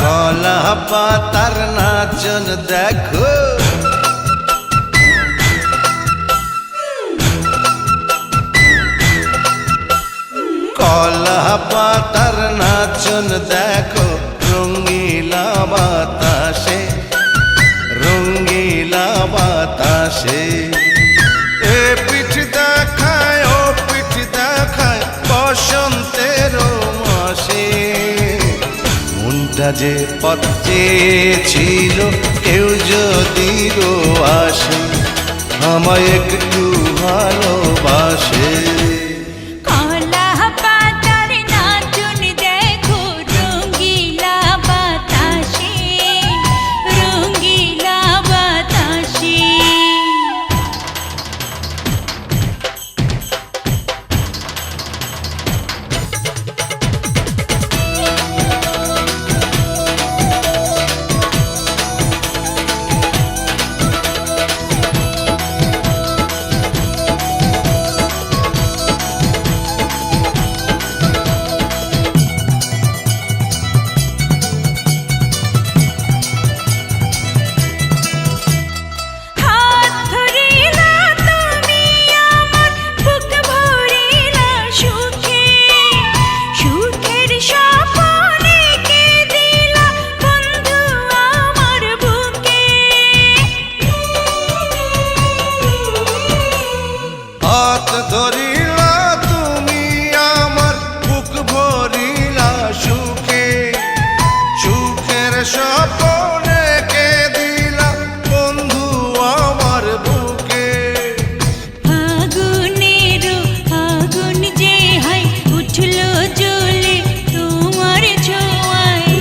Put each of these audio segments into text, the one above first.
কলা পাতার নাচন দেখো, কলা পাতার নাচন দেখো, রঙ্গিলা বাতাসে, রঙ্গিলা বাতাসে। এ পিঠ দেখায় ও পিঠ দেখায় বসন্তের মাসে। মনটা যে পথ চেয়েছিল কেউ যদি আসে, আমায় একটু ভালোবাসে। ধরিলা তুমি আমার বুক ভরিলা সুখে, সুখের স্বপ্নে কে দিলা বন্ধু আমার বুকে। আগুনের আগুন যে হাই উঠলো জ্বলে তোমার ছোঁয়ায়,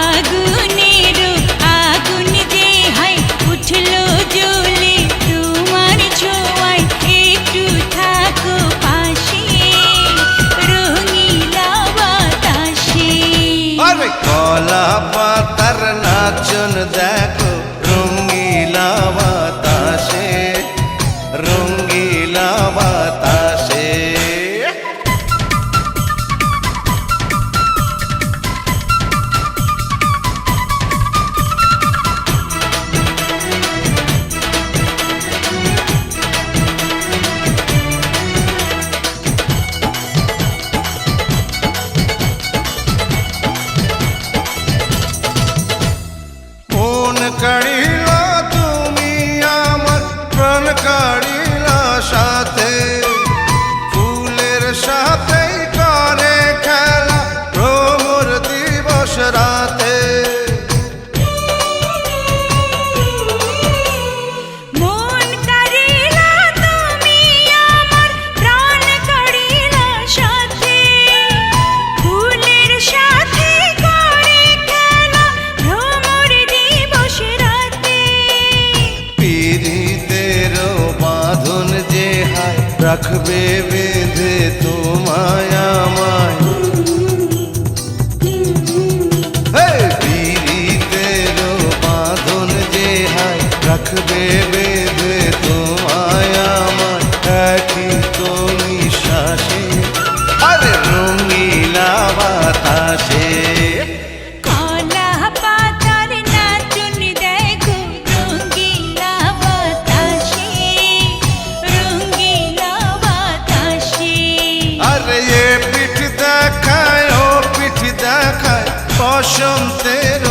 আগুনের আগুন যে হাই উঠলো জ্বলে তোমার ছোঁয়ায়, একটু থাকো পাশে রঙিলা বাতাসে। আরে কলা পাতার নাচন দেখো, রঙ্গিলা বাতাসে, রঙ্গিলা বাতাসে। মন কাড়িলা তুমি আমার প্রাণ কাড়িলা সাথে, ফুলের সাথে করে খেলা ভ্রমর দিবস রাতে। মন কাড়িলা তুমি আমার প্রাণ কাড়িলা সাথে, ফুলের সাথে করে খেলা ভ্রমর দিবস রাতে। পীড়িতের বাঁধন যে হায় রাখবে বেঁধে তোমায় আমায়, পীড়িতের বাঁধন যে হায় রাখবে বেঁধে তোমায় আমায়, একই তো নিঃশ্বাসে আরে রঙ্গিলা বাতাসে। কলা পাতার নাচন দেখো, রঙ্গিলা বাতাসে, রঙ্গিলা বাতাসে। আরে এ পিঠ দেখায় ও পিঠ দেখায় বসন্তের